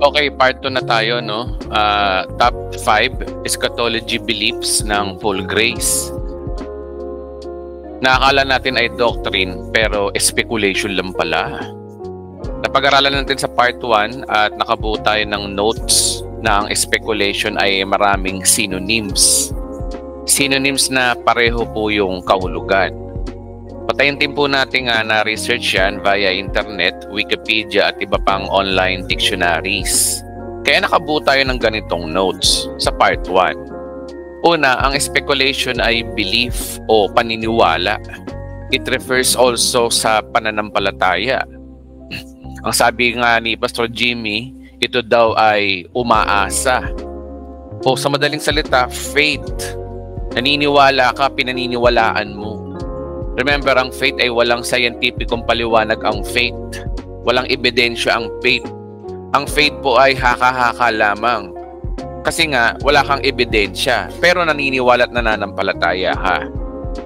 Okay, part 2 na tayo, no? Top 5 eschatology beliefs ng Full Grace. Naakala natin ay doctrine, pero speculation lang pala. Napag-aralan natin sa part 1 at nakabuo tayo ng notes na ang speculation ay maraming synonyms. Synonyms na pareho po yung kahulugan. Patayin din po natin na-research yan via internet, Wikipedia at iba pang online dictionaries. Kaya nakabuo tayo ng ganitong notes sa part 1. Una, ang speculation ay belief o paniniwala. It refers also sa pananampalataya. Ang sabi nga ni Pastor Jimmy, ito daw ay umaasa. O sa madaling salita, faith. Naniniwala ka, pinaniniwalaan mo. Remember, ang faith ay walang scientificong paliwanag ang faith. Walang ebidensya ang faith. Ang faith po ay haka-haka lamang. Kasi nga, wala kang ebidensya. Pero naniniwala at nananampalataya ka.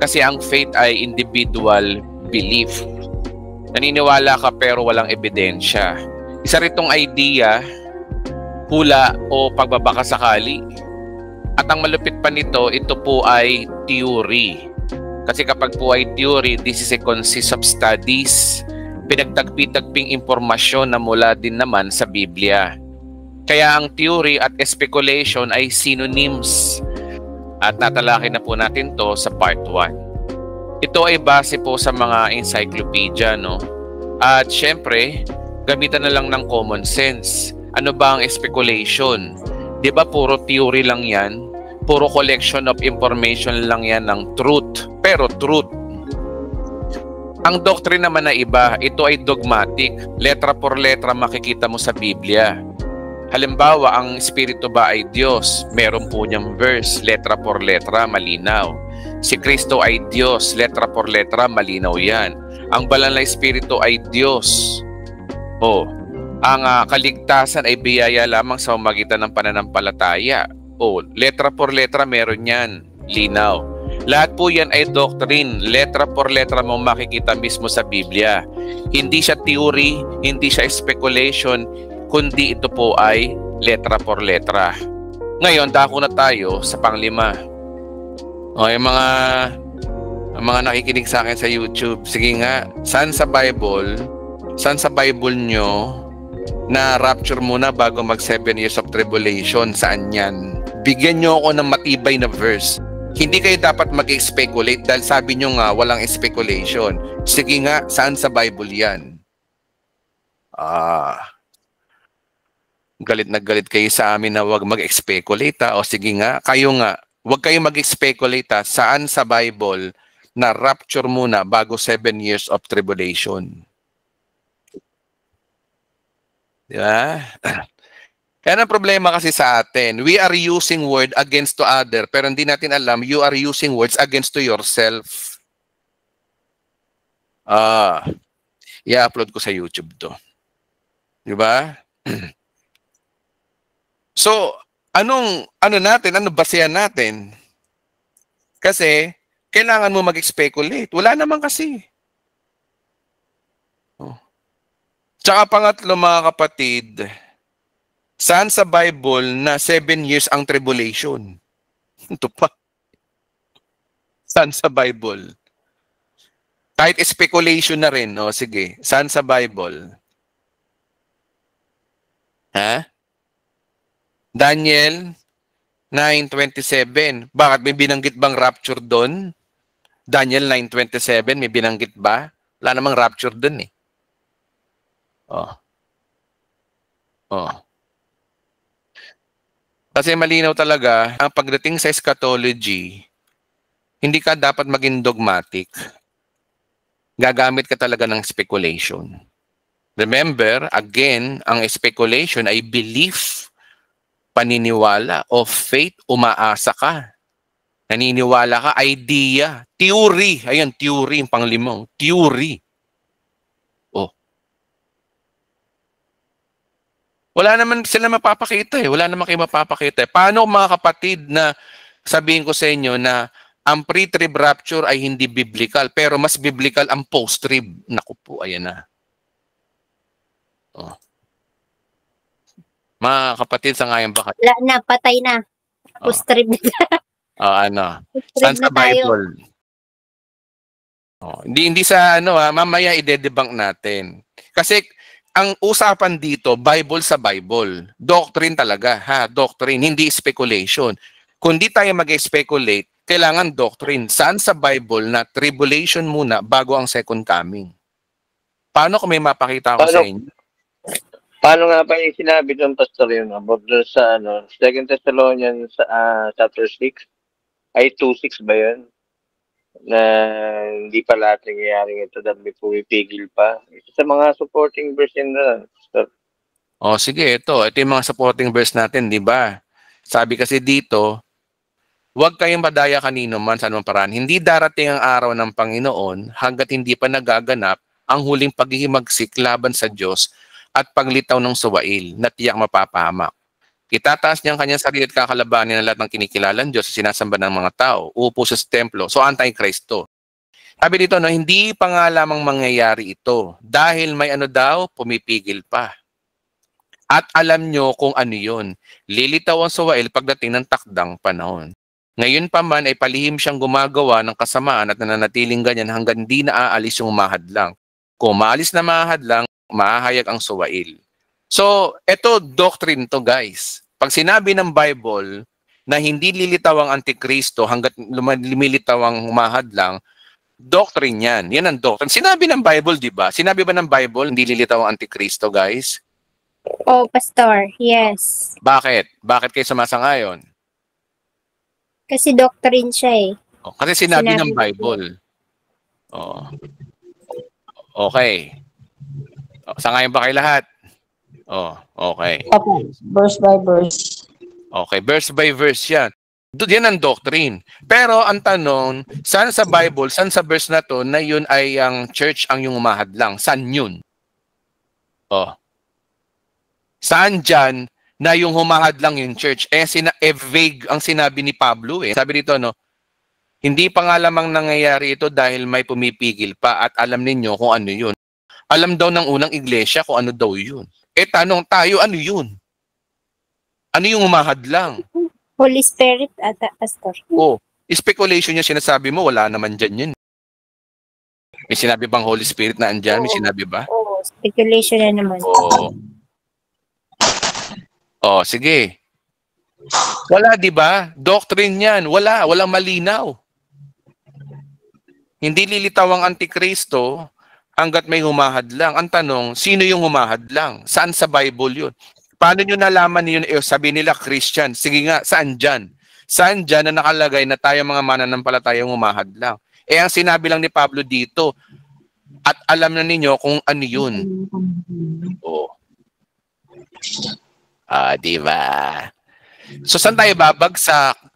Kasi ang faith ay individual belief. Naniniwala ka pero walang ebidensya. Isa ritong idea, hula o pagbabaka sakali. At ang malupit pa nito, ito po ay theory. Kasi kapag po ay theory, this is a consist of studies, pinagtagpi-tagping impormasyon na mula din naman sa Biblia. Kaya ang theory at speculation ay synonyms. At natalakay na po natin to sa part 1. Ito ay base po sa mga encyclopedia, no? At syempre, gamitan na lang ng common sense. Ano ba ang speculation? Di ba puro theory lang yan? Puro collection of information lang yan ng truth. Pero truth. Ang doctrine naman na iba, ito ay dogmatic. Letra por letra makikita mo sa Biblia. Halimbawa, ang Espiritu ba ay Diyos? Meron po niyang verse, letra por letra, malinaw. Si Kristo ay Diyos, letra por letra, malinaw yan. Ang banal na Espiritu ay Diyos. Ang kaligtasan ay biyaya lamang sa pamamagitan ng pananampalataya. Letra por letra meron yan. Linaw. Lahat po yan ay doctrine. Letra por letra mo makikita mismo sa Biblia. Hindi siya theory, hindi siya speculation, kundi ito po ay letra por letra. Ngayon, dako na tayo sa panglima. Yung mga nakikinig sa akin sa YouTube, sige nga, saan sa Bible nyo na rapture muna bago mag 7 years of tribulation? Saan yan? Bigyan nyo ako ng matibay na verse. Hindi kayo dapat mag-speculate dahil sabi nyo nga walang speculation. Sige nga, saan sa Bible yan? Galit na galit kayo sa amin na wag mag-speculate. O sige nga, kayo nga, wag kayo mag-speculate. Saan sa Bible na rapture muna bago 7 years of tribulation? Di ba? Kaya ang problema kasi sa atin, we are using word against to other, pero hindi natin alam, you are using words against to yourself. I-upload ko sa YouTube to. Di ba? So, ano basehan natin? Kasi, kailangan mo mag-speculate. Wala naman kasi. Tsaka pangatlo, mga kapatid, saan sa Bible na 7 years ang tribulation? Ito pa. Saan sa Bible? Kahit speculation na rin. Sige. Saan sa Bible? Daniel 9:27. Bakit? May binanggit bang rapture doon? Daniel 9:27, may binanggit ba? Wala namang rapture doon eh. Kasi malinaw talaga, ang pagdating sa eschatology, hindi ka dapat maging dogmatic. Gagamit ka talaga ng speculation. Remember, again, ang speculation ay belief, paniniwala, o faith, umaasa ka. Naniniwala ka, idea, theory. Ayan, theory, yung panglimang. Theory. Wala naman sila mapapakita eh. Wala naman kayo mapapakita eh. Paano mga kapatid na sabihin ko sa inyo na ang pre-trib rapture ay hindi biblical, pero mas biblical ang post-trib? Naku po, ayan na. Mga kapatid, sangayon ba kayo? Wala na, patay na. Post-trib na. Ano? Saan Post-trib sa na tayo. Bible? Hindi sa ano mamaya ide-debunk natin. Kasi ang usapan dito, Bible sa Bible. Doctrine talaga, ha? Doctrine, hindi speculation. Kung di tayo mag-speculate, kailangan doctrine. Saan sa Bible na tribulation muna bago ang second coming? Paano kung may mapakita ako sa inyo? Paano nga ba yung sinabi ng pastor yun about doon sa 2 Thessalonians chapter 6? Ay 2:6 ba yun? Na hindi pa lahat nangyayaring ito dahil may pumipigil pa. Isa sa mga supporting verse yun na. Pastor. Sige, ito yung mga supporting verse natin, di ba? Sabi kasi dito, huwag kayong madaya kanino man sa anumang paraan. Hindi darating ang araw ng Panginoon hanggat hindi pa nagaganap ang huling paghihimagsik laban sa Diyos at paglitaw ng suwail na tiyak mapapahamak. Itataas niya ang kanyang sarili at kakalabanin ng lahat ng kinikilalang Diyos sa sinasamba ng mga tao. Uupo sa templo. So, Antichrist. Sabi dito, hindi pa nga lamang mangyayari ito dahil may pumipigil pa. At alam nyo kung ano yun. Lilitaw ang suwail pagdating ng takdang panahon. Ngayon pa man ay palihim siyang gumagawa ng kasamaan at nananatiling ganyan hanggang di naaalis yung mahadlang. Kung maalis na mahadlang, mahahayag ang suwail. So, ito doctrine to guys. Pag sinabi ng Bible na hindi lilitaw ang Antikristo hanggat lumilitaw ang mahadlang, doctrine yan. Yan ang doctrine. Sinabi ng Bible, di ba? Sinabi ba ng Bible hindi lilitaw ang Antikristo, guys? Pastor. Yes. Bakit? Bakit kayo sumasangayon? Kasi doctrine siya Kasi sinabi ng Bible. Okay. Sangayon ba kayo lahat? Okay. Okay, verse by verse. Okay, verse by verse yan. Yan ang doctrine. Pero ang tanong, saan sa Bible, saan sa verse na to na yun ay ang church ang yung umahadlang? Saan yun? Saan dyan na yung humahadlang yung church? Vague ang sinabi ni Pablo Sabi dito, hindi pa nga lamang nangyayari ito dahil may pumipigil pa at alam ninyo kung ano yun. Alam daw ng unang iglesia kung ano daw yun. Tanong tayo, ano yun? Ano yung humahadlang? Holy Spirit ata, Pastor. Speculation yung sinasabi mo, wala naman dyan yun. May sinabi bang Holy Spirit na andyan? May sinabi ba? Speculation na naman. Sige. Wala, di ba? Doctrine yan. Walang malinaw. Hindi lilitaw ang Antikristo hanggat may humahadlang. Ang tanong, sino yung humahadlang? Saan sa Bible yun? Paano nyo nalaman yun? Sabi nila Christian. Sige nga, saan dyan? Saan dyan na nakalagay na tayo mga mananampalatayang humahadlang? Ang sinabi lang ni Pablo dito, at alam na ninyo kung ano yun. Di ba? So, saan tayo babagsak?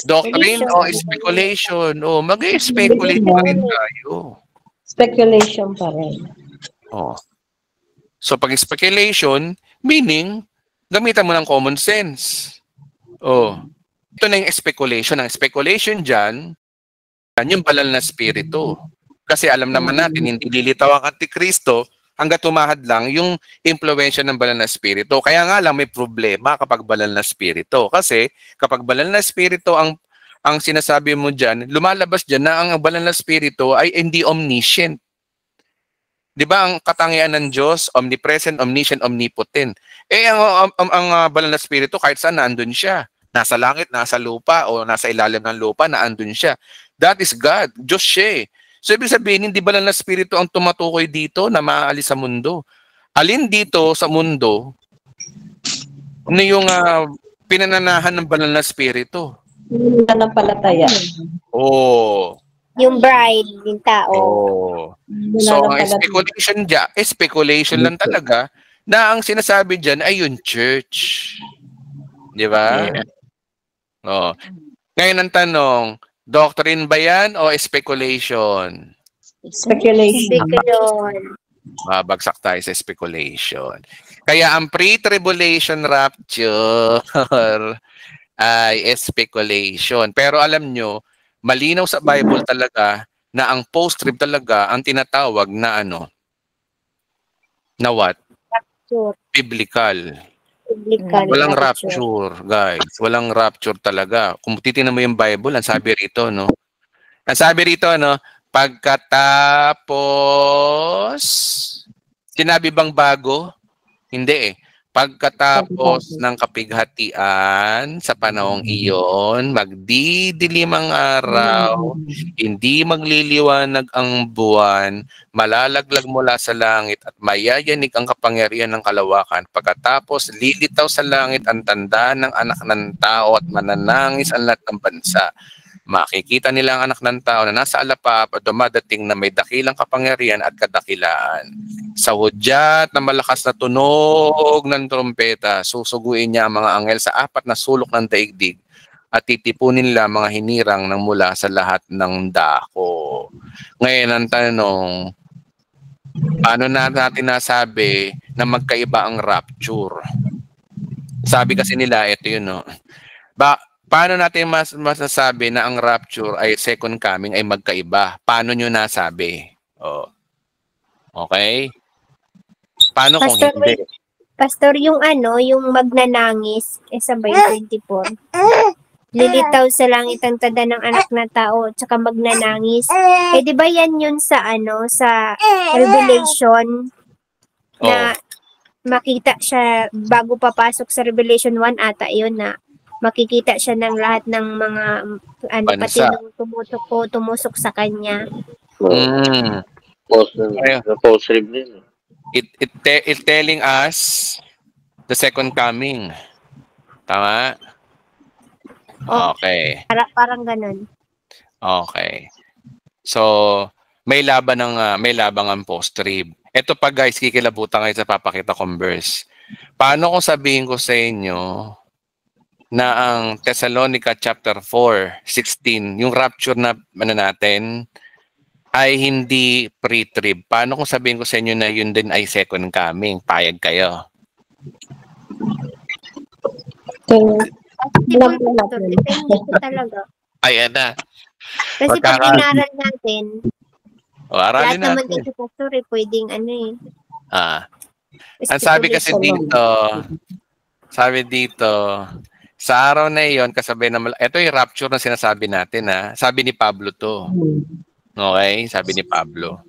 Doctrine o speculation? Mag-speculate pa rin tayo. Speculation pa rin. So, pag speculation, meaning, gamitan mo ng common sense. Ito na yung speculation. Ang speculation dyan, yung banal na spirito. Kasi alam naman natin, hindi lilitaw ang Antikristo hanggat tumahad lang yung impluwensya ng banal na spirito. Kaya nga lang may problema kapag banal na spirito. Kasi kapag banal na spirito ang sinasabi mo dyan, lumalabas dyan na ang banal na spirito ay hindi omniscient. Di ba ang katangian ng Diyos, omnipresent, omniscient, omnipotent. Ang banal na spirito kahit saan naandun siya. Nasa langit, nasa lupa, o nasa ilalim ng lupa, naandun siya. That is God. Diyos siya. So, ibig sabihin, hindi banal na spirito ang tumatukoy dito na maaalis sa mundo. Alin dito sa mundo na yung pinananahan ng banal na spirito? Nananampalataya. Yung bride, yung tao. So, ang speculation lang talaga na ang sinasabi dyan ay yung church. Di ba? Ngayon ang tanong, doctrine ba yan o speculation? Speculation. Babagsak tayo sa speculation. Kaya ang pre-tribulation rapture ay speculation. Pero alam nyo, malinaw sa Bible talaga na ang post-trib talaga ang tinatawag na na what? rapture. Biblical. Biblical Walang rapture, guys. Walang rapture talaga. Kung titingnan mo yung Bible, ang sabi rito, no? Ang sabi rito, no? Pagkatapos, sinabi bang bago? Hindi eh. Pagkatapos ng kapighatian sa panahong iyon, magdidilim ang araw, hindi magliliwanag ang buwan, malalaglag mula sa langit at mayayanig ang kapangyarihan ng kalawakan. Pagkatapos, lilitaw sa langit ang tanda ng anak ng tao at mananangis ang lahat ng bansa. Makikita nila ang anak ng tao na nasa alapap at dumadating na may dakilang kapangyarihan at kadakilaan. Sa hudyat na malakas na tunog ng trompeta, susuguin niya ang mga anghel sa 4 na sulok ng daigdig at titipunin nila mga hinirang ng mula sa lahat ng dako. Ngayon ang tanong, paano natin nasabi na magkaiba ang rapture? Sabi kasi nila, ito yun, no? Paano natin masasabi na ang rapture ay second coming ay magkaiba? Paano nyo nasabi? Oh. Okay? Paano kung Pastor, hindi? Pastor, yung yung magnanangis, sabay 24. Lilitaw sa langit ang tanda ng anak na tao, tsaka magnanangis. Di ba yan yun sa sa Revelation na makita siya bago papasok sa Revelation 1 ata yun na makikita siya ng lahat ng mga pati nung tumusok sa kanya. Post-rib din. It telling us the second coming. Tama? Okay. Parang ganun. Okay. So, may laban ang post-trib. Ito pa guys, kikilabutan kayo sa papakita kong verse. Paano kung sabihin ko sa inyo na ang Thessalonica chapter 4:16, yung rapture na natin ay hindi pre-trib. Paano kung sabihin ko sa inyo na yun din ay second coming? Payag kayo? Depende talaga. Ayan na. Kasi pag inaral natin, aralin lahat naman natin. dito Pastor pwedeng Ang sabi kasi dito, sa araw na iyon, kasabay na ito yung rapture na sinasabi natin Sabi ni Pablo to. Okay? Sabi ni Pablo.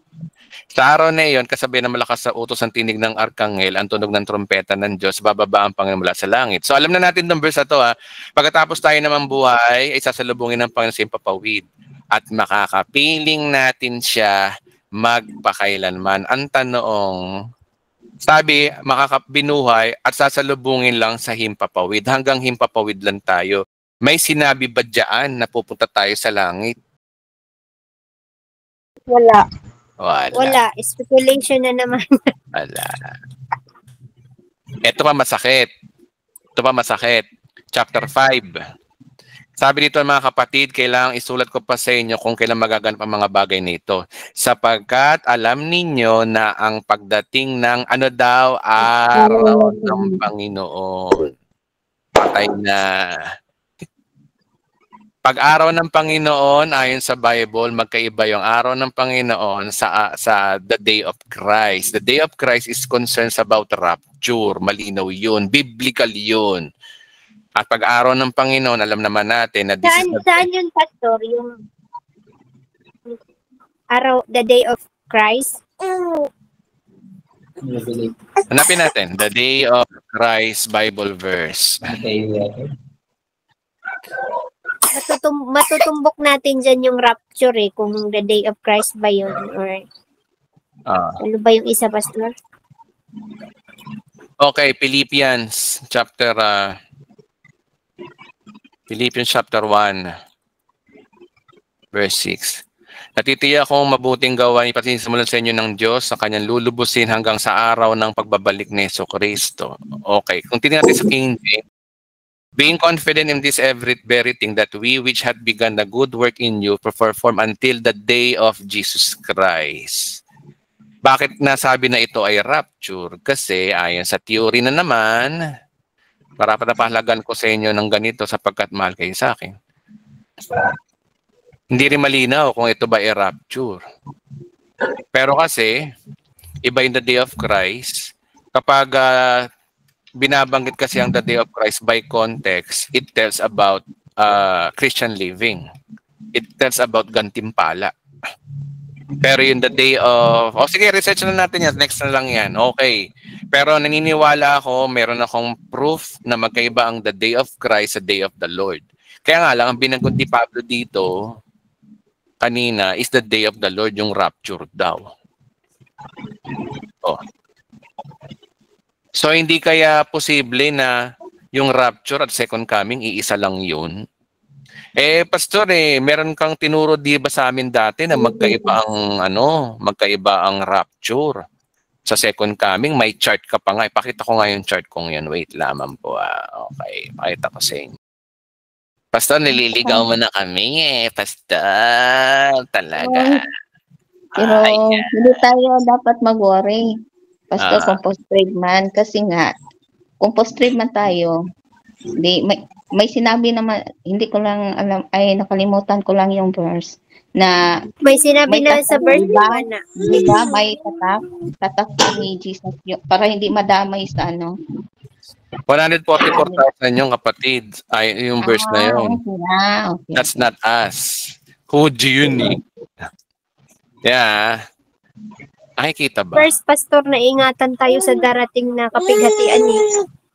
Sa araw na iyon, kasabay na malakas sa utos ang tinig ng arkanghel, ang tunog ng trompeta ng Diyos, bababa ang Panginoon mula sa langit. So alam na natin ng verse na to Pagkatapos tayo naman buhay, ay sasalubungin ng Panginoon sa himpapawid. At makakapiling natin siya magpakailanman. Ang tanong, sabi, makakabinuhay at sasalubungin lang sa himpapawid. Hanggang himpapawid lang tayo. May sinabi ba dyan na pupunta tayo sa langit? Wala. Speculation na naman. Wala. Ito pa masakit. Chapter 5. Sabi dito mga kapatid, kailangang isulat ko pa sa inyo kung kailan magaganap ang mga bagay nito. Sapagkat alam ninyo na ang pagdating ng araw ng Panginoon. Patay na. Pag-araw ng Panginoon, ayon sa Bible, magkaiba yung araw ng Panginoon sa the day of Christ. The day of Christ is concerned about rapture. Malinaw yun. Biblical yun. At pag-araw ng Panginoon, alam naman natin na saan yun, Pastor? Yung araw, the day of Christ? Hanapin natin, the day of Christ Bible verse. Matutumbok natin dyan yung rapture kung the day of Christ ba yun or ano ba yung isa, Pastor? Okay, Philippians chapter 1 verse 6. Natitiyak kong mabuting gawain ipasisimulan sa inyo ng Diyos sa kanyang lulubusin hanggang sa araw ng pagbabalik ni Jesucristo. Okay, kung tingnan natin sa King James, being confident in this very thing that we which had begun the good work in you perform until the day of Jesus Christ. Bakit nasabi na ito ay rapture? Kasi ayon sa theory na naman, para patapahalagan ko sa inyo ng ganito sapagkat mahal kayo sa akin. Hindi rin malinaw kung ito ba ay rapture. Pero kasi, iba in the day of Christ, Kapag binabanggit kasi ang the day of Christ by context, it tells about Christian living. It tells about gantimpala. Pero yung the day of... sige, research na natin yan. Next na lang yan. Okay. Pero naniniwala ako, meron akong proof na magkaiba ang the day of Christ sa day of the Lord. Kaya nga lang, ang binanggot ni Pablo dito kanina is the day of the Lord, yung rapture daw. So, hindi kaya posible na yung rapture at second coming, iisa lang yun? Pastor, meron kang tinuro di ba sa amin dati na magkaiba ang rapture sa second coming? May chart ka pa nga. Ipakita ko nga yung chart kong yan. Wait lamang po. Okay, pakita ko sa inyo. Pastor, nililigaw mo na kami Pastor. Talaga. Pero hindi tayo dapat mag-worry. Pastor, kung post-trade man. Kasi nga, kung post-trade man tayo, may sinabi naman, hindi ko lang alam, nakalimutan ko lang yung verse, na may sinabi na sa verse na. Diba, may tatak ni Jesus, para hindi madamay sa 144,000 yung kapatid. Yung verse na yun. Okay. That's not us. Who do you need? Yeah. Nakikita ba? First, Pastor, na ingatan tayo sa darating na kapighatian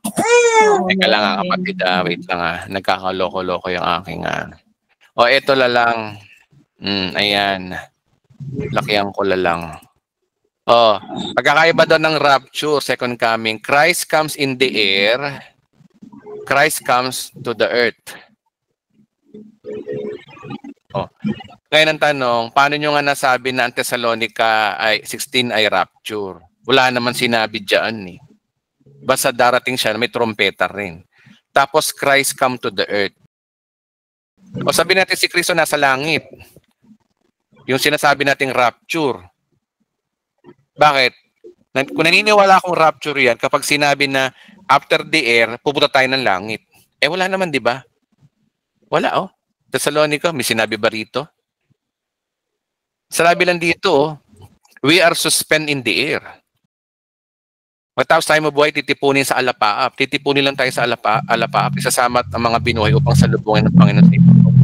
Teka lang kapatid. Wait lang nagkakaloko-loko yung aking ito lang. Ayan. Lakihan ko lang. Pagkakaiba doon ng rapture, second coming. Christ comes in the air. Christ comes to the earth. Ngayon ang tanong, paano nyo nga nasabi na ang Thessalonica 16 ay rapture? Wala naman sinabi dyan Basta darating siya, may trompeta rin. Tapos Christ come to the earth. Sabi natin si Kristo nasa langit. Yung sinasabi nating rapture. Bakit? Kung naniniwala akong rapture yan, kapag sinabi na after the air, pupunta tayo ng langit. Wala naman, di ba? Wala, Thessalonica, may sinabi ba rito? Sinabi lang dito, we are suspend in the air. Matapos tayo mabuhay, titipunin sa alapaap. Titipunin lang tayo sa alapaap. Isasama ang mga binuhay upang salubungin ng Panginoon sa impapawid.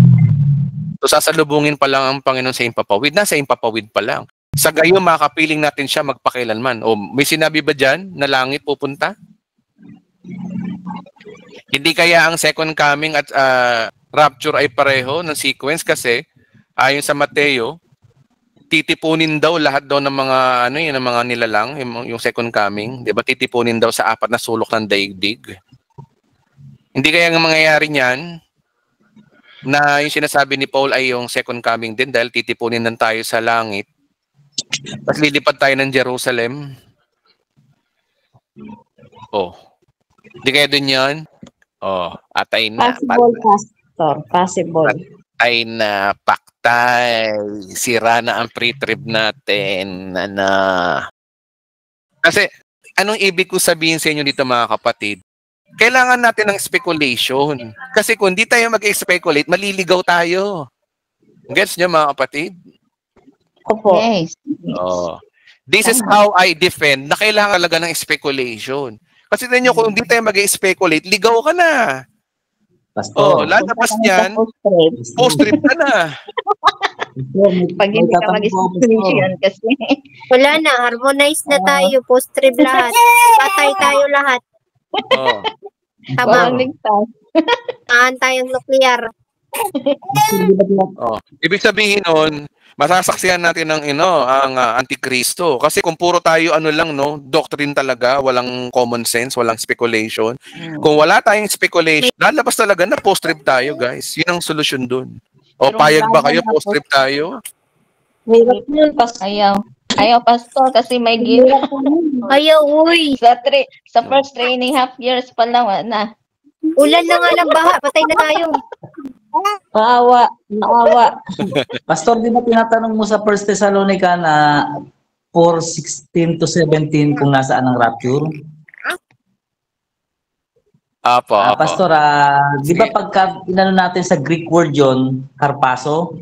So sasalubungin pa lang ang Panginoon sa impapawid. Nasa impapawid pa lang. Sa gayon, makapiling natin siya magpakailanman. May sinabi ba dyan na langit pupunta? Hindi kaya ang second coming at rapture ay pareho ng sequence kasi ayon sa Mateo, titipunin daw lahat daw ng mga ng mga nilalang, yung second coming, 'di ba? Titipunin daw sa 4 na sulok ng daigdig. Hindi kaya ang mangyayari niyan na yung sinasabi ni Paul ay yung second coming din dahil titipunin lang tayo sa langit. Tapos lilipad tayo ng Jerusalem. Hindi kaya din 'yan? Atay na. Possible, Pastor. Possible. Ay na paktay, sira na ang pre-trib natin. Kasi, anong ibig ko sabihin sa inyo dito mga kapatid? Kailangan natin ng speculation. Kasi kung di tayo mag-speculate, maliligaw tayo. Gets nyo mga kapatid? Opo. Yes. This is how I defend na kailangan talaga ng speculation. Kasi tignan nyo, kung di tayo mag-speculate, ligaw ka na. Pastor. Lalabas niyan, post-trip ka na. Pag hindi ka mag-speculation kasi. Wala na, harmonize na tayo, post-trip lahat. Patay tayo lahat. Tama. Taan tayong nuclear. Ibig sabihin nun, masasaksihan natin ang Antikristo. Kasi kung puro tayo doctrine talaga, walang common sense, walang speculation. Kung wala tayong speculation, lalabas talaga na post-trip tayo, guys. Yun ang solusyon dun. Payag ba kayo, post-trip tayo? Ayaw, Pastor, kasi may guilt. Ayaw, uy. Sa first 3.5 years pa lang, Ulan na nga lang baha, patay na tayo. Maawa. Pastor, di ba tinatanong mo sa 1 Thessalonica na 4:16 to 17 kung nasaan ang rapture? Apo. Pastor, di ba pagka inano natin sa Greek word yon, harpaso?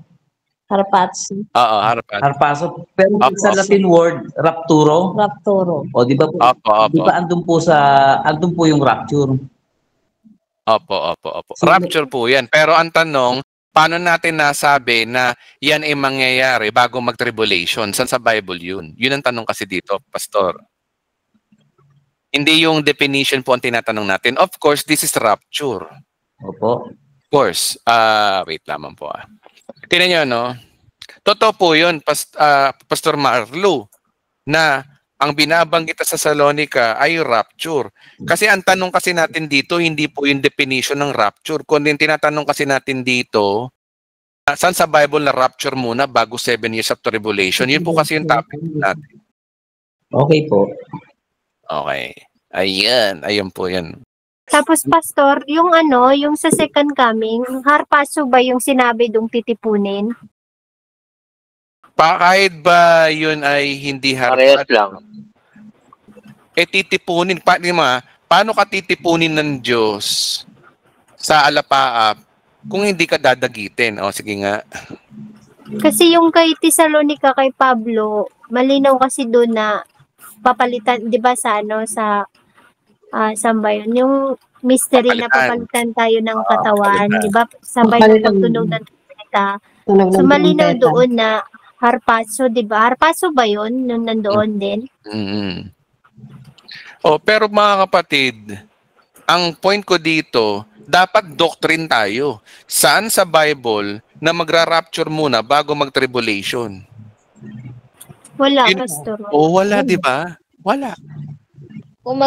Harpatsi. Oo, harapan. Harpazo. Pero Opo, sa opo. Latin word, rapturo. Rapturo. O di ba po? Opo, Di opo. ba andun po yung rapture? Opo. Rapture po yan. Pero ang tanong, paano natin nasabi na yan ay mangyayari bago mag-tribulation? Saan sa Bible yun? Yun ang tanong kasi dito, Pastor. Hindi yung definition po ang tinatanong natin. Of course, this is rapture. Opo. Of course. Wait lamang po. Tingnan nyo, no? Totoo po yun, Pastor Marlo, na ang binabanggit sa Salonica ay rapture. Kasi ang tanong kasi natin dito, hindi po yung definition ng rapture. Kundi yung tinatanong kasi natin dito, saan sa Bible na rapture muna bago 7 years of tribulation? Yun po kasi yung topic natin. Okay po. Okay. Ayun po yan. Tapos, Pastor, yung yung sa second coming, harpaso ba yung sinabi dong titipunin? Kahit ba yun ay hindi Parehas harpat, lang. titipunin. Paano ka titipunin ng Diyos sa alapaap kung hindi ka dadagitin? O, sige nga. Kasi yung kay Tesalonica, kay Pablo, malinaw kasi doon na papalitan, di ba sa saan ba yun? Yung mystery na papalitan tayo ng katawan, di ba? Sabay ng pagtunog ng trompeta. So, malinaw doon na harpaso, di ba? Harpaso ba yun? Nung nandoon din? Pero mga kapatid, ang point ko dito, dapat doctrine tayo. Saan sa Bible na magra-rapture muna bago mag-tribulation? Wala, Pastor. Wala, di ba? Wala. Kung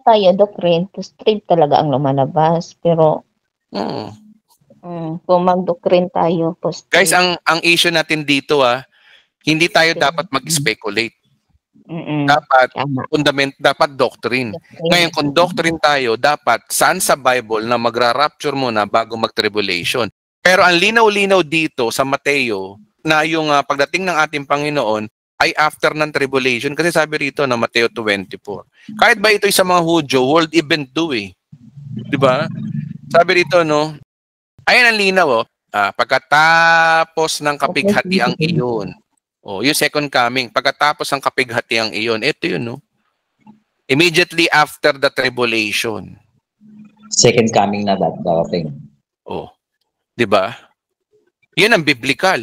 tayo, doctrine, post-trib talaga ang lumalabas. Pero, kung mag-doctrine tayo, post-trib. Guys, ang issue natin dito, hindi tayo dapat mag-speculate. Dapat dapat doctrine. Ngayon, kung doctrine tayo, dapat saan sa Bible na magra-rapture muna bago mag-tribulation. Pero ang linaw-linaw dito sa Mateo na yung pagdating ng ating Panginoon ay after ng tribulation. Kasi sabi rito na Mateo 24. Kahit ba ito'y sa mga Hudyo, world event to eh. Diba? Sabi rito, no? Ayan ang linaw, pagkatapos ng kapighatiang iyon. Yung second coming, pagkatapos ng kapighatiang iyon, ito yun, no? Immediately after the tribulation. Second coming na dating. Di ba? Yan ang biblical.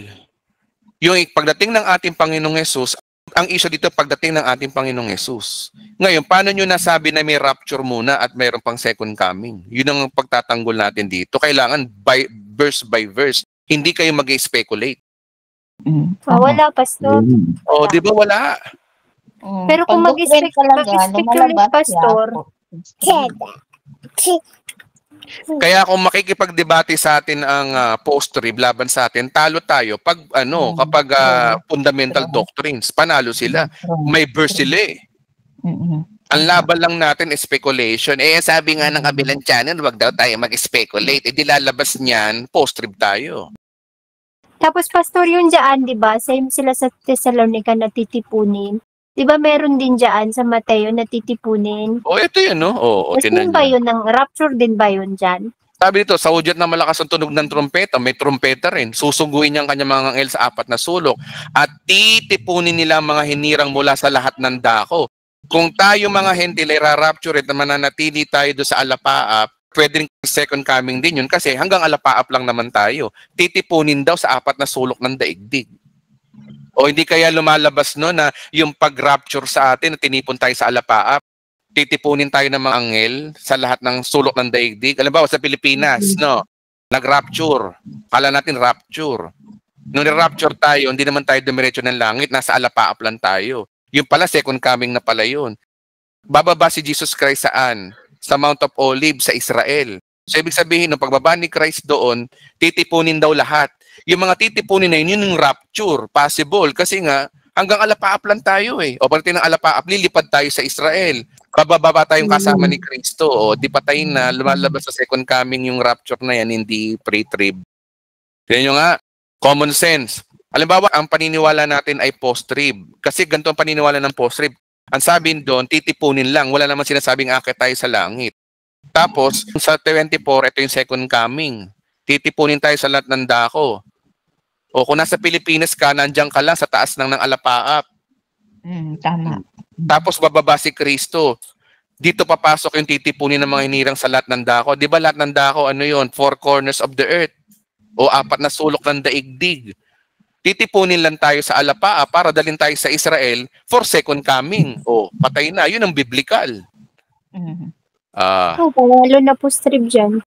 Yung pagdating ng ating Panginoong Hesus, ang issue dito pagdating ng ating Panginoong Hesus. Ngayon, paano nyo nasabi na may rapture muna at mayroon pang second coming? Yun ang pagtatanggol natin dito. Kailangan by verse. Hindi kayo mag-speculate. Wala, Pastor. Di ba wala? Pero kung mag-speculate, Pastor, kaya kung makikipagdebate sa atin ang post-trib laban sa atin, talo tayo pag kapag fundamental doctrines, panalo sila. May verse sila eh. Ang laban lang natin is speculation. Sabi nga ng kabilang channel, wag daw tayo mag-speculate. Di lalabas niyan, post-trib tayo. Tapos, Pastor, yung dyan, di ba, same sila sa Thessalonica na titipunin. Di ba meron din dyan sa Mateo na titipunin? Ito yun, no? Same ba yun? Rapture din ba yun dyan? Sabi dito, sa hudyat na malakas ang tunog ng trompeta, may trompeta rin. Susuguin niya ang kanyang mga anghel sa 4 na sulok. At titipunin nila ang mga hinirang mula sa lahat ng dako. Kung tayo mga hentil ay ra-rapture at mananatili tayo doon sa alapaap, pwede rin second coming din yun kasi hanggang alapaap lang naman tayo. Titipunin daw sa 4 na sulok ng daigdig. O hindi kaya lumalabas no na yung pag-rapture sa atin na tinipon tayo sa alapaap, titipunin tayo ng mga anghel sa lahat ng sulok ng daigdig. Alam ba, sa Pilipinas, no? Nag-rapture. Kala natin rapture. Nung ni-rapture tayo, hindi naman tayo dumiretso ng langit, nasa alapaap lang tayo. Yung pala, second coming na pala yun. Bababa si Jesus Christ saan? Sa Mount of Olives sa Israel. So, ibig sabihin, nung pagbaba ni Christ doon, titipunin daw lahat. Yung mga titipunin na yun yung rapture, possible. Kasi nga, hanggang alapaap lang tayo eh. O pagdating ng alapaap, lilipad tayo sa Israel. Bababa tayong kasama ni Kristo. O di patayin na, lumalabas sa second coming yung rapture na yan, hindi pre-trib. Yan yung nga, common sense. Halimbawa, ang paniniwala natin ay post-trib. Kasi ganito ang paniniwala ng post-trib. Ang sabihin doon, titipunin lang. Wala naman sinasabing akit tayo sa langit. Tapos, sa 24, ito yung second coming. Titipunin tayo sa lahat ng dako. O kung nasa Pilipinas ka, nandiyan ka lang sa taas ng Alapaap. Tama. Tapos bababa si Kristo. Dito papasok yung titipunin ng mga hinirang sa lahat ng dako. Di ba lahat ng dako, ano yun? 4 corners of the earth. O 4 na sulok ng daigdig. Titipunin lang tayo sa Alapaa para dalhin tayo sa Israel for second coming. O, patay na. Yun ang biblical. Lalo na post-trib dyan.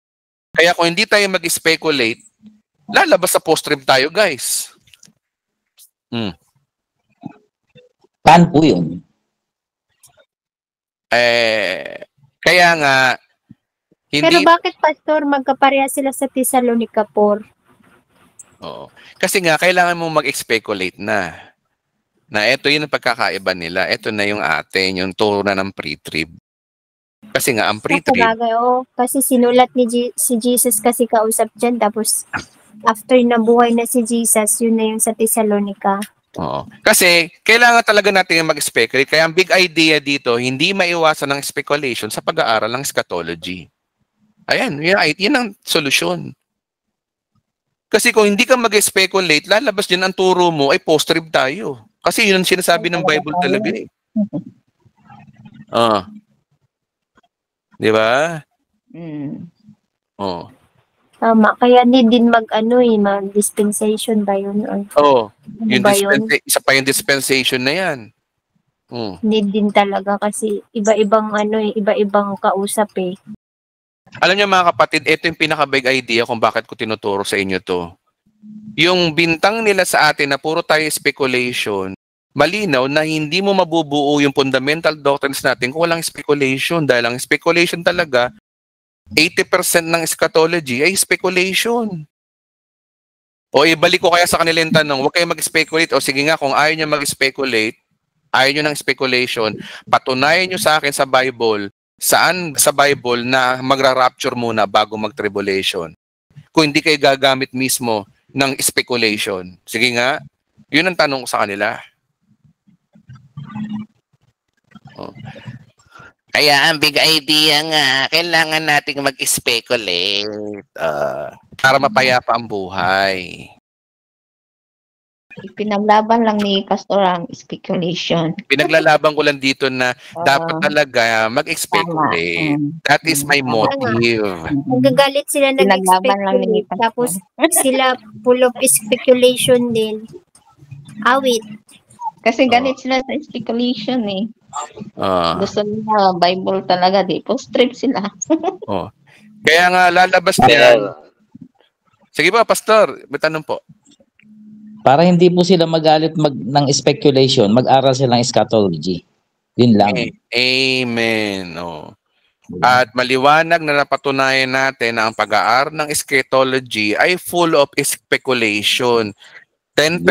Kaya kung hindi tayo mag-speculate, lalabas sa post-trib tayo, guys. Saan po yun? Kaya nga, hindi... Pero bakit, Pastor, magkapareha sila sa Thessalonica 4? Oo. Kasi nga, kailangan mo mag-speculate na eto yun ang pagkakaiba nila. Ito na yung atin, yung turo na ng pre-trib. Kasi nga, ang pre-trib... Kasi sinulat ni si Jesus kasi kausap dyan. Tapos, after nabuhay na si Jesus, yun na yung sa Thessalonica. Oo. Kasi, kailangan talaga natin mag-speculate. Kaya ang big idea dito, hindi maiwasan ng speculation sa pag-aaral ng eschatology. Ayan, yun ang solusyon. Kasi kung hindi ka mag-speculate, lalabas din ang turo mo ay post-trib tayo. Kasi yun ang sinasabi ng Bible talaga eh. Di ba? Tama. Kaya need din mag-dispensation ba yun? Isa pa yung dispensation na yan. Need din talaga kasi iba-ibang iba-ibang kausap eh. Alam niyo mga kapatid, ito yung pinaka-big idea kung bakit ko tinuturo sa inyo to. Yung bintang nila sa atin na puro tayo speculation, malinaw na hindi mo mabubuo yung fundamental doctrines natin kung walang speculation. Dahil ang speculation talaga, 80% ng eschatology ay speculation. O ibalik ko kaya sa kanila yung tanong, huwag kayo mag-speculate. O sige nga, kung ayaw nyo mag-speculate, ayaw nyo ng speculation, patunayan nyo sa akin sa Bible, saan sa Bible na magra-rapture muna bago mag-tribulation. Kung hindi kayo gagamit mismo ng speculation. Sige nga, yun ang tanong ko sa kanila. Kaya ang big idea nga, kailangan nating mag-speculate para mapayapa ang buhay. Pinaglaban lang ni Pastor ang speculation. Pinaglalaban ko lang dito na dapat talaga mag-speculate. That is my motive. Magagalit sila nag-speculate. Tapos sila full of speculation din. Awit. Kasi galit sila sa speculation eh. Gusto nila Bible talaga, di post-trib sila. Kaya nga lalabas niyan. Sige po, Pastor, may tanong po. Para hindi po sila magalit ng speculation, mag-aral sila ng eschatology. Yun lang. Amen. At maliwanag na napatunayan natin na ang pag-aaral ng eschatology ay full of speculation. 10%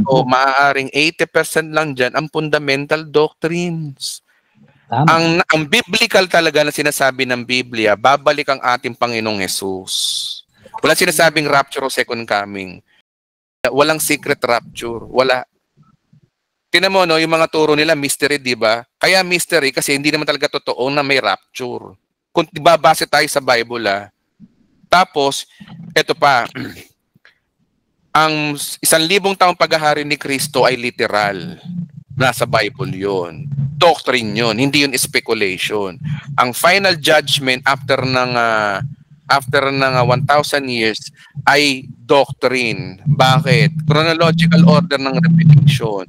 o maaaring 80% lang dyan ang fundamental doctrines. Ang biblical talaga na sinasabi ng Biblia, babalik ang ating Panginoong Jesus. Walang sinasabing rapture o second coming. Walang secret rapture. Wala. Tingnan mo, yung mga turo nila, mystery, di ba? Kaya mystery kasi hindi naman talaga totoo na may rapture. Kung babase tayo sa Bible, Tapos, eto pa, ang 1,000 taong paghahari ni Kristo ay literal. Nasa Bible yun. Doctrine yun, hindi yun speculation. Ang final judgment after ng 1,000 years ay doctrine. Bakit? Chronological order ng revelation.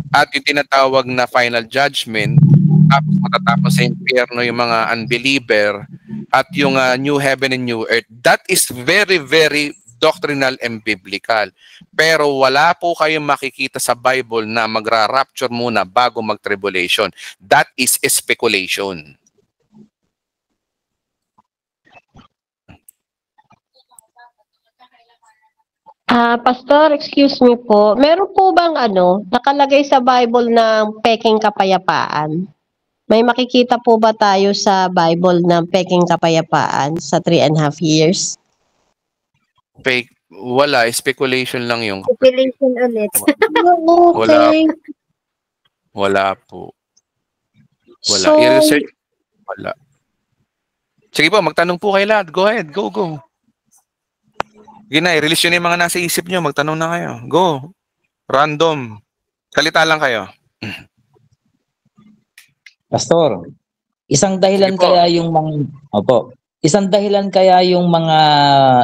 At yung tinatawag na final judgment, tapos matatapos sa impyerno yung mga unbeliever, at yung new heaven and new earth, that is very, very doctrinal and biblical. Pero wala po kayong makikita sa Bible na magra-rapture muna bago mag-tribulation. That is speculation. Pastor, excuse me po. Meron po bang nakalagay sa Bible ng peking kapayapaan? May makikita po ba tayo sa Bible ng peking kapayapaan sa 3.5 years? Fake, wala. Speculation lang yung. Speculation ulit. Okay. Wala po. Wala. So, I-research. Wala. Sige po, magtanong po kay lahat. Go ahead. Go. Ginay, release yun yung mga nasa isip nyo. Magtanong na kayo. Go. Random. Salita lang kayo. Pastor, isang dahilan Sige po. kaya yung mga isang dahilan kaya yung mga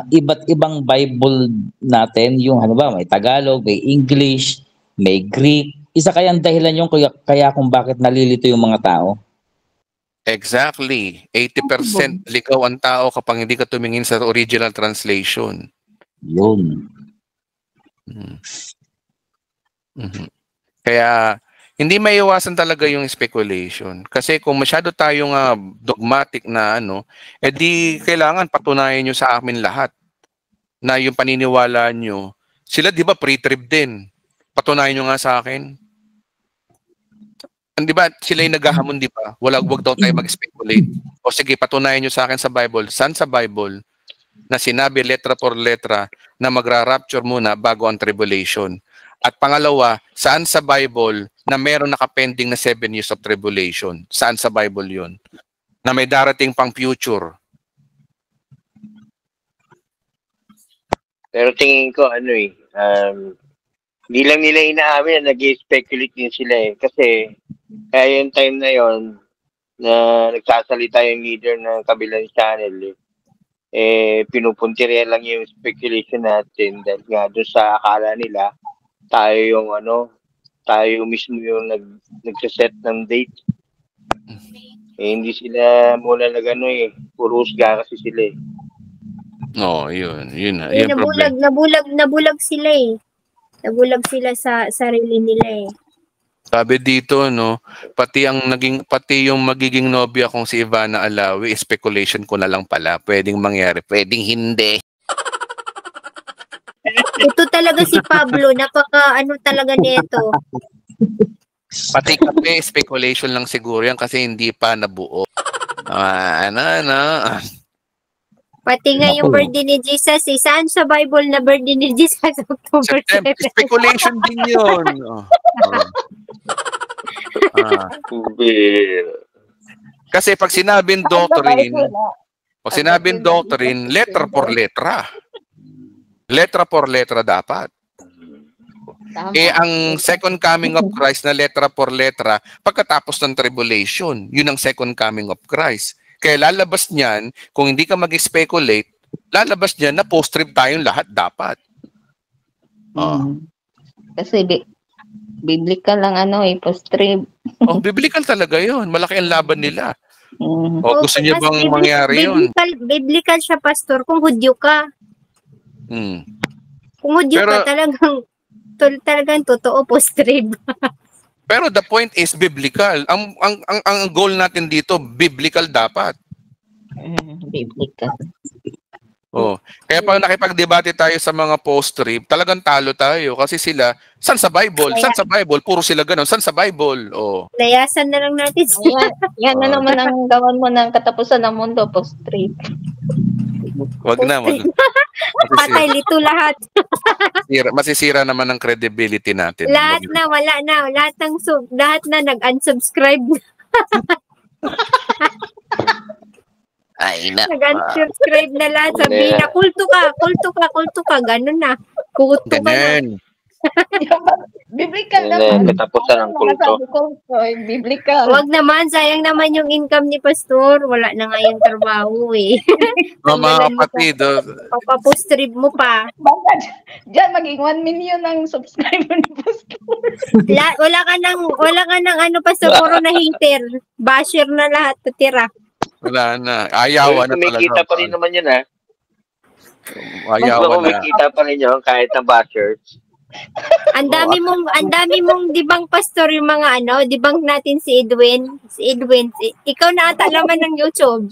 iba't ibang Bible natin, yung ano ba, may Tagalog, may English, may Greek. Isa kayang dahilan yung kaya kung bakit nalilito yung mga tao? Exactly. 80% ligaw ang tao kapag hindi ka tumingin sa original translation. Yun. Kaya hindi maiiwasan talaga yung speculation. Kasi kung masyado tayong dogmatic na edi kailangan patunayan nyo sa amin lahat na yung paniniwala nyo. Sila di ba pre-trib din? Patunayan nyo nga sa akin. Di ba sila yung naghahamon, di ba? Wag daw tayo mag-speculate. O sige, patunayan nyo sa akin sa Bible. Saan sa Bible na sinabi letra por letra na magra-rapture muna bago ang tribulation? At pangalawa, saan sa Bible na meron nakapending na 7 years of tribulation? Saan sa Bible yun? Na may darating pang future. Pero tingin ko, hindi lang nila inaamin na nag-speculate din sila eh. Kasi, kaya yung time na yon na nagsasalita yung leader ng kabilang channel pinupuntirya lang yung speculation natin dahil nga doon sa akala nila, tayo mismo yung nagsaset ng date. Hindi sila muna puro husga kasi sila eh. No, yun na. Eh, nabulag sila eh. Nabulag sila sa sarili nila eh. Sabi dito, pati yung magiging nobya kong si Ivana Alawi, speculation ko na lang pala. Pwedeng mangyari, pwedeng hindi. Ito talaga si Pablo, talaga nito. Pati kape, speculation lang siguro yan kasi hindi pa nabuo. Pati nga yung birthday ni Jesus, saan sa Bible na birthday ni Jesus? October 7. Speculation din yun. Kasi pag sinabing doctrine, letter por letra. Letra por letra dapat. Ang second coming of Christ na letra por letra, pagkatapos ng tribulation, yun ang second coming of Christ. Kaya lalabas niyan, kung hindi ka mag-speculate, lalabas niyan na post-trib tayong lahat dapat. Kasi biblical lang post-trib. Biblical talaga yun. Malaki ang laban nila. Gusto niyo bang mangyari yun? Biblical siya, Pastor, kung Hudyo ka. Kung Hudyo ka, talagang totoo post-trib. Pero the point is biblical. Ang goal natin dito, biblical dapat. Biblical. Kaya pag nakipagdebate tayo sa mga post-trib, talagang talo tayo kasi sila, saan sa Bible? Saan sa Bible? Puro sila ganun. Saan sa Bible? Layasan na lang natin. Yan na naman ang gawan mo ng katapusan ng mundo, post-trib. Wag na. Patay, lito lahat. Masisira naman ang credibility natin. Lahat na, wala na. Lahat na nag-unsubscribe. Ay na. Nag-unsubscribe na lahat. Sabihin na, kulto ka. Ganun na. Kuto ka na. Biblical naman. Katapusan ng kulto. Biblical. Wag naman, sayang naman yung income ni Pastor. Wala na nga yung trabaho eh. Mga kapatid. Papapostrib mo pa. Baka dyan, maging 1 million ang subscriber ni Pastor. Wala ka nang Pastor, puro na hater. Basher na lahat, tutira. Wala na. Ayawan na talaga. Kumikita pa rin naman yun Ayawan na. Kumikita pa rin yun kahit na bashers. Ang dami mong dibang Pastor yung mga dibang natin si Edwin. Ikaw na ata laman ng YouTube.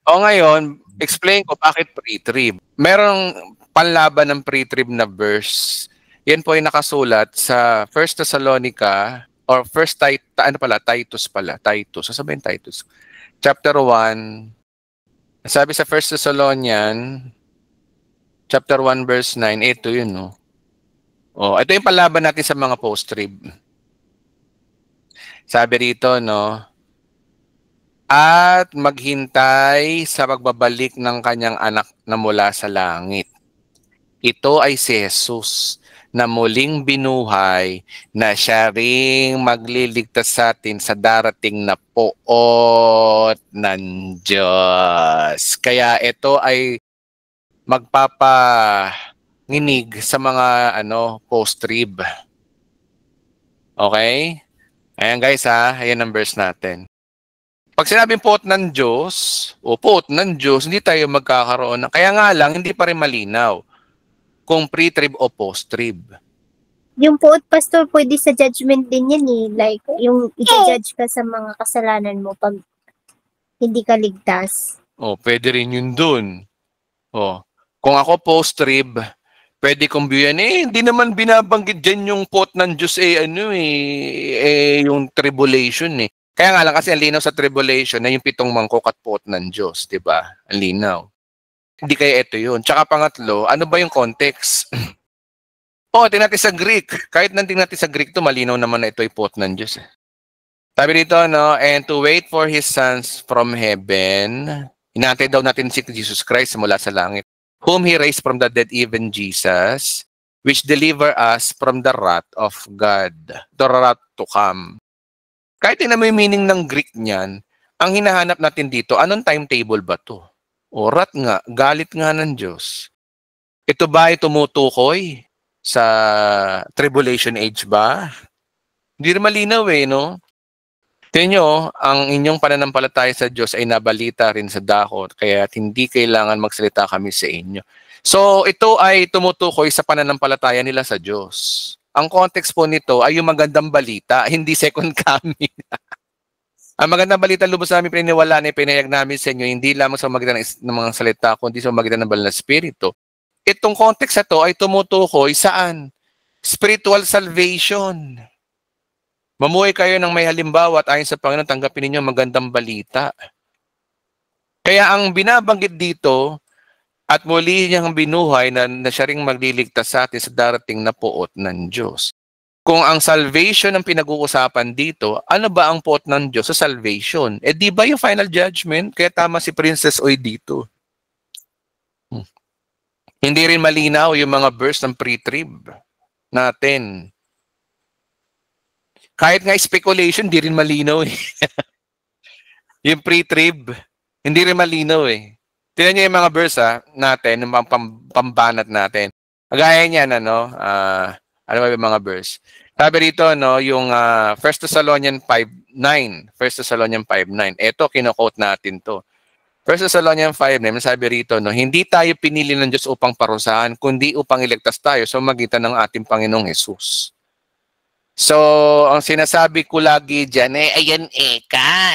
Ngayon, explain ko bakit pre-trib. Merong panlaban ng pre-trib na verse. Yan po ay nakasulat sa 1 Thessalonica or Titus. Sasabihin Titus. Chapter 1. Sabi sa 1 Thessalonian Chapter 1 verse 9, ito yun, ito yung palaban natin sa mga post-trib. Sabi rito, at maghintay sa pagbabalik ng kanyang anak na mula sa langit. Ito ay si Jesus na muling binuhay na siya ring magliligtas sa atin sa darating na poot ng Diyos. Kaya ito ay magpapanginig sa mga post-trib. Okay? Ayan guys ayan ang verse natin. Pag sinabing poot ng Diyos, hindi tayo magkakaroon ng, kaya nga lang, hindi pa rin malinaw kung pre-trib o post-trib. Yung poot, Pastor, pwede sa judgment din yan eh. Like, yung i-judge ka sa mga kasalanan mo pag hindi ka ligtas. Pwede rin yun dun. Kung ako post-trib, pwede kong biyan, hindi naman binabanggit dyan yung poot ng Diyos, yung tribulation eh. Kaya nga lang kasi ang linaw sa tribulation na yung 7 mangkok at poot ng Diyos, di ba? Ang linaw. Hindi kaya ito yun. Tsaka pangatlo, ano ba yung context? Tingnan natin sa Greek. Kahit nanting natin sa Greek to, malinaw naman na ito ay poot ng Diyos. Sabi dito, and to wait for His sons from heaven, hinantay daw natin si Jesus Christ mula sa langit, whom He raised from the dead, even Jesus, which deliver us from the wrath of God, the wrath to come. Kahit na may meaning ng Greek niyan, ang hinahanap natin dito, anong timetable ba to? Wrath nga, galit nga ng Diyos. Ito ba ay tumutukoy sa tribulation age ba? Hindi rin malinaw no? Tingnan nyo, ang inyong pananampalataya sa Diyos ay nabalita rin sa dako, kaya hindi kailangan magsalita kami sa inyo. So, ito ay tumutukoy sa pananampalataya nila sa Diyos. Ang context po nito ay yung magandang balita, hindi second coming. Ang magandang balita lubos namin pininiwala na ipinahayag namin sa inyo, hindi lamang sa magitan ng mga salita, kundi sa magitan ng banal na Espiritu. Itong context na to ay tumutukoy saan? Spiritual salvation. Mamuhay kayo ng may halimbawa at ayon sa Panginoon, tanggapin ninyo magandang balita. Kaya ang binabanggit dito, at muli niyang binuhay na siya ring magliligtas sa atin sa darating na poot ng Diyos. Kung ang salvation ang pinag-uusapan dito, ano ba ang poot ng Diyos sa salvation? Di ba yung final judgment? Kaya tama si Princess Oy dito. Hindi rin malinaw yung mga verse ng pre-trib natin. Kahit nga speculation, hindi rin malinaw yung pre-trib, hindi rin malinaw Tingnan niyo yung mga verse natin, yung mga pambanat natin. Gaya niyan, ano ba yung mga verse? Sabi rito, yung 1 Thessalonians 5:9. 1 Thessalonians 5:9. Ito, kino-quote natin to. 1 Thessalonians 5:9, sabi rito, hindi tayo pinili ng Diyos upang parusahan, kundi upang iligtas tayo sa magitan ng ating Panginoong Jesus. So, ang sinasabi ko lagi dyan, ayan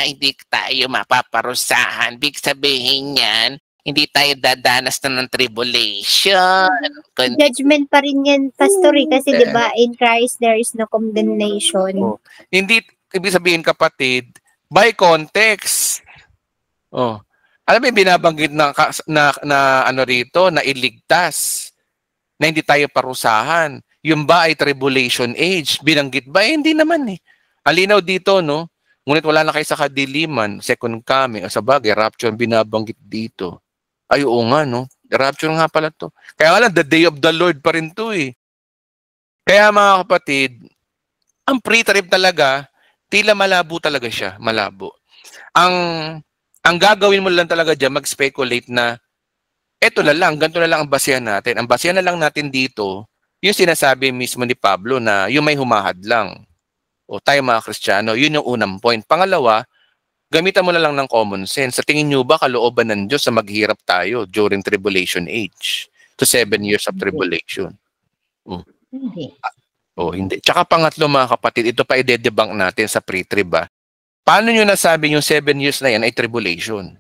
hindi tayo mapaparusahan. Big sabihin yan, hindi tayo dadanas na ng tribulation. Judgment pa rin yan, Pastor, kasi di ba in Christ there is no condemnation. Hindi, ibig sabihin kapatid, by context. Alam mo, binabanggit na rito, na iligtas, na hindi tayo parusahan. Yung ba ay tribulation age? Binanggit ba? Hindi naman Alinaw dito, ngunit wala na kayo sa kadiliman, second coming, sa bagay, rapture ang binabanggit dito. Ay, oo nga, rapture nga pala to. Kaya nga lang, the day of the Lord pa rin to Kaya mga kapatid, ang pre-trib talaga, tila malabo talaga siya, malabo. Ang gagawin mo lang talaga dyan, mag-speculate na, eto na lang, ganito na lang ang basihan natin. Ang basihan na lang natin dito, yung sinasabi mismo ni Pablo na yung may humahad lang. Tayo mga Kristiyano, yun yung unang point. Pangalawa, gamitan mo na lang ng common sense. Sa tingin nyo ba, kalooban ng Diyos na maghirap tayo during tribulation age? To 7 years of tribulation. Hindi. Hindi. Tsaka pangatlo mga kapatid, ito pa i-debunk natin sa pre-trib. Paano nyo nasabi yung 7 years na yan ay tribulation?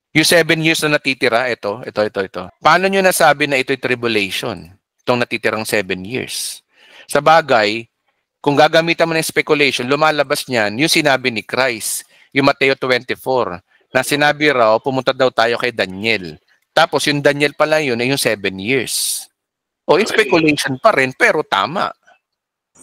Yung 7 years na natitira, ito. Paano nyo nasabi na ito'y tribulation? Itong natitirang 7 years. Sa bagay, kung gagamitan mo ng speculation, lumalabas niyan yung sinabi ni Christ, yung Mateo 24, na sinabi raw, pumunta daw tayo kay Daniel. Tapos yung Daniel pala yun ay yung 7 years. Speculation pa rin, pero tama.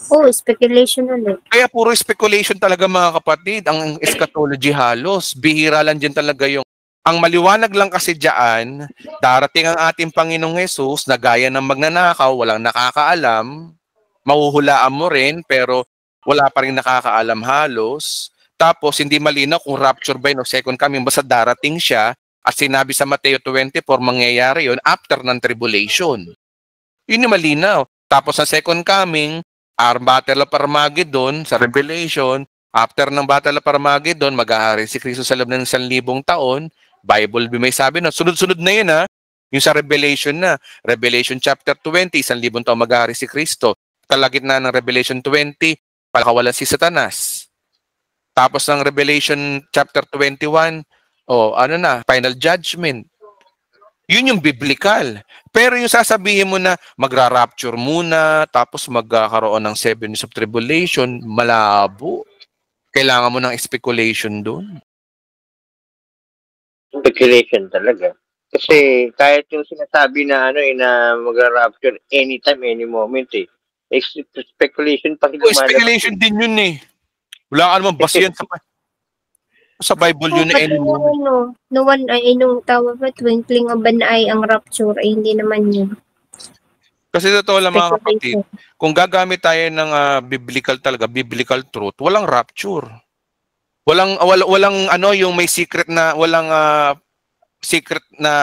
Oh, speculation ulit. Kaya puro speculation talaga mga kapatid. Ang eschatology halos. Bihira lang dyan talaga yung... Ang maliwanag lang kasi dyan, darating ang ating Panginoong Jesus na gaya ng magnanakaw, walang nakakaalam, mahuhulaan mo rin, pero wala pa rin nakakaalam halos. Tapos, hindi malinaw kung rapture ba yun o second coming, basta darating siya at sinabi sa Mateo 24, mangyayari yun after ng tribulation. Yun yung malinaw. Tapos, sa second coming, Battle of Armageddon sa Revelation, after ng Battle of Armageddon, mag-ahari si Kristo sa loob ng 1,000 taon. Bible may sabi na, sunod-sunod na yun ha. Yung sa Revelation na. Revelation chapter 20, 1,000 taon mag-ahari si Kristo. Kalagitnaan ng Revelation 20, palakawalan si Satanas. Tapos ng Revelation chapter 21, final judgment. Yun yung biblical. Pero yung sasabihin mo na magra-rapture muna, tapos magkakaroon ng 7 years of tribulation, malabo. Kailangan mo ng speculation doon. Speculation talaga. Kasi kahit yung sinasabi na na magra-rapture anytime, any moment speculation pa rin. Speculation din yun eh. Wala ka naman basihan sa Bible yun na any moment. Nung tawag ba, twinkling of an eye ang rapture, ay hindi naman yun. Kasi totoo lang mga kapatid, kung gagamit tayo ng biblical truth, walang rapture. Walang yung may secret na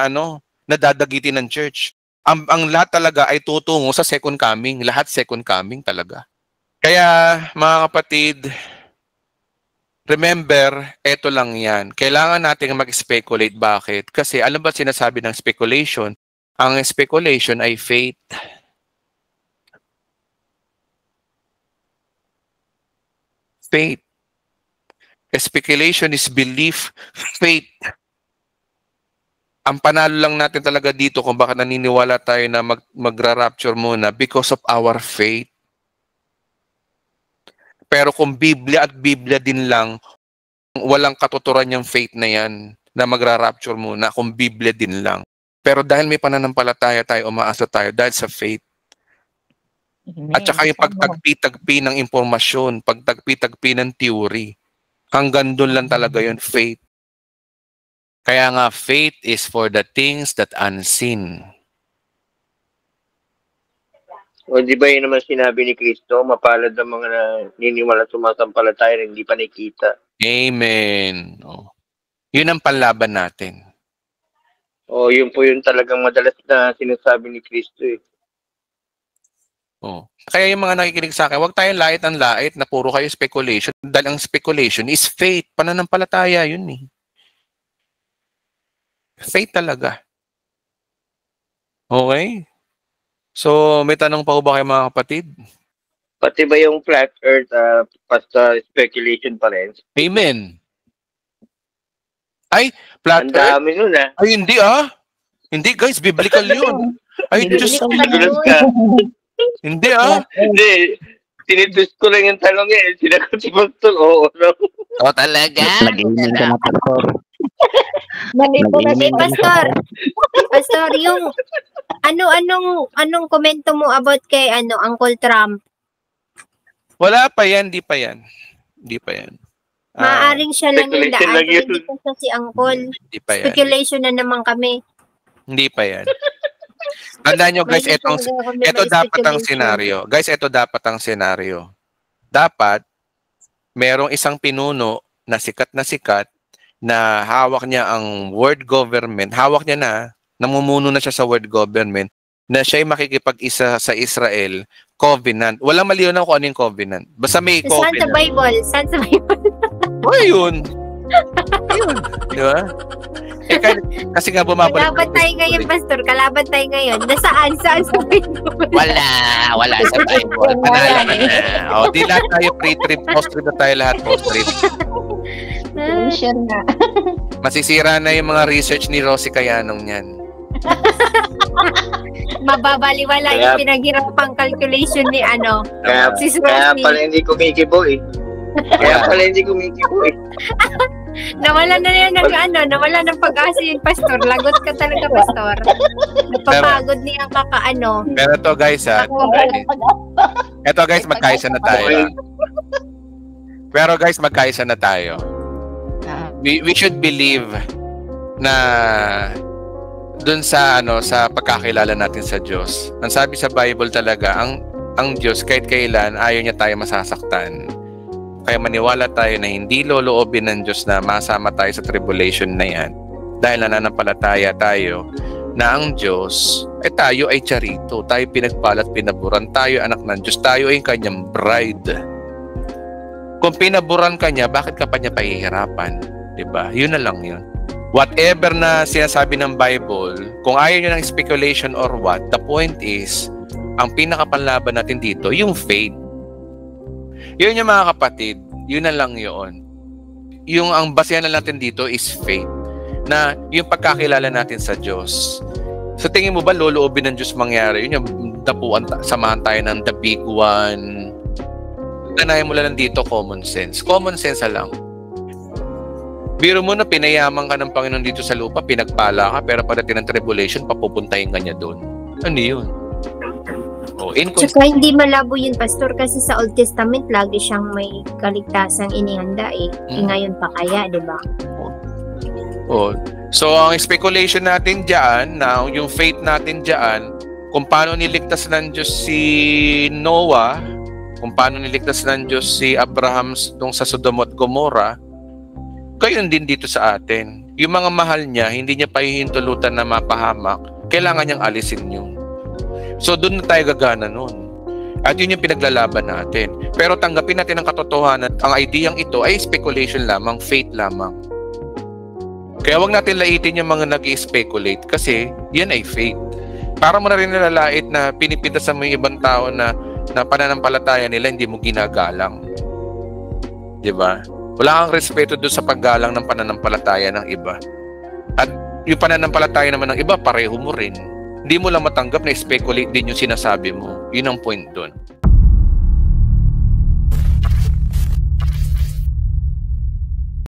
na dadagitin ng church. Ang lahat talaga ay tutungo sa second coming. Lahat second coming talaga. Kaya mga kapatid, remember, eto lang yan. Kailangan natin mag-speculate. Bakit? Kasi alam ba sinasabi ng speculation? Ang speculation ay faith. Faith. Speculation is belief, faith. Ang panalo lang natin talaga dito kung bakit naniniwala tayo na magra-rapture muna because of our faith. Pero kung Biblia at Biblia din lang, walang katuturan yung faith na yan na magra-rapture muna kung Biblia din lang. Pero dahil may pananampalataya tayo, umaasa tayo dahil sa faith. At saka yung pagtagpi-tagpi ng impormasyon, pagtagpi-tagpi ng theory. Hanggang doon lang talaga yun, faith. Kaya nga, faith is for the things that unseen. O di ba yun naman sinabi ni Kristo, mapalad ang mga niniwala sumasampalataya na hindi pa nakikita. Amen. Yun ang panlaban natin. Yun po yun talagang madalas na sinasabi ni Kristo eh. Kaya yung mga nakikinig sa akin, huwag tayong lait ang lait na puro kayo speculation. Dahil ang speculation is faith. Pananampalataya yun eh. Faith talaga. Okay? So, may tanong pa ba kayo mga kapatid? Pati ba yung flat earth, basta speculation pa rin? Amen. Ay, flat earth? Ang dami nun Ay, hindi Hindi guys, biblical yun. Ay, Diyos ko. Hindi Hindi. Tinidus ko lang yung tanong eh. Sinagot si Pastor, oo. Talaga? Nag-email ka na, Pastor. Pastor, yung anong komento mo about kay Uncle Trump? Wala pa yan, di pa yan. Maaring siya lang yung daan. Hindi pa siya si Uncle. Hindi pa yan. Speculation na naman kami. Hindi pa yan. Tandaan nyo guys, ito dapat ang senaryo. Guys, ito dapat ang senaryo. Dapat, merong isang pinuno na sikat na hawak niya ang world government. Hawak niya namumuno na siya sa world government, na siya'y makikipag-isa sa Israel, covenant. Walang malinaw kung ano yung covenant. Basta may covenant. Santa Bible. Yun. Di ba? Kasi nga bumabalik. Kalaban tayo ngayon, Pastor. Kalaban tayo ngayon. Nasaan? Saan sa Bible? Wala sa Bible. Panalo na. Di lahat tayo pre-trip, post-trip na tayo lahat post-trip. Masisira na yung mga research ni Rosie Kayanong yan. Mababaliwala yung pinaghirapang calculation ni si Rosie. Kaya pala hindi kumikibo eh. Nawala na yan nawala ng pag-asa yung pastor. Lagot ka talaga, pastor. Napapagod niya kakaano. Pero to guys, magkaisa na tayo. Pero guys, magkaisa na tayo. We should believe na dun sa sa pagkakilala natin sa Diyos. Ang sabi sa Bible talaga, ang Diyos kahit kailan ayaw niya tayo masasaktan. Kaya maniwala tayo na hindi loloobin ng Diyos na masama tayo sa tribulation na yan. Dahil nananampalataya tayo na ang Diyos, tayo ay charito, tayo pinagpalat, pinaburan, tayo anak ng Diyos, tayo ay kanyang bride. Kung pinaburan ka niya, bakit ka pa niya pahihirapan? Diba? Yun na lang yun. Whatever na sinasabi ng Bible, kung ayaw nyo ng speculation or what, the point is, ang pinakapanlaban natin dito, yung faith. Yun yung mga kapatid, yun na lang yun. Yung ang basehan na natin dito is faith. Na yung pagkakilala natin sa Diyos. Sa tingin mo ba, loloobin ng Diyos mangyari? Yun yung dapuan, samahan tayo ng the big one. Tanayan mo lang dito, common sense. Common sense lang. Biro mo na pinayaman ka ng Panginoon dito sa lupa, pinagpala ka, pero pagdating ng tribulation, papupuntahin ka niya doon. Ano yun? Tsaka hindi malabo yun, pastor, kasi sa Old Testament lagi siyang may kaligtasang inihanda ngayon pa kaya, di ba? So ang speculation natin diyan, now yung faith natin diyan, kung paano niligtas ng Diyos si Noah, kung paano niligtas ng Diyos si Abraham dong sa Sodom at Gomorrah, gayon din dito sa atin. Yung mga mahal niya, hindi niya pahihintulutan na mapahamak, kailangan niyang alisin yun. So doon na tayo gagana nun. At yun yung pinaglalaban natin. Pero tanggapin natin ang katotohanan, ang ideyang ito ay speculation lamang, faith lamang. Kaya wag natin laitin yung mga nag-i-speculate kasi yan ay faith. Para mo na rin nalalait na pinipintasan mo yung ibang tao na pananampalataya nila hindi mo ginagalang. Diba? Wala kang respeto doon sa paggalang ng pananampalataya ng iba. At yung pananampalataya naman ng iba, pareho mo rin. Hindi mo lang matanggap na speculate din yung sinasabi mo. Yun ang point doon.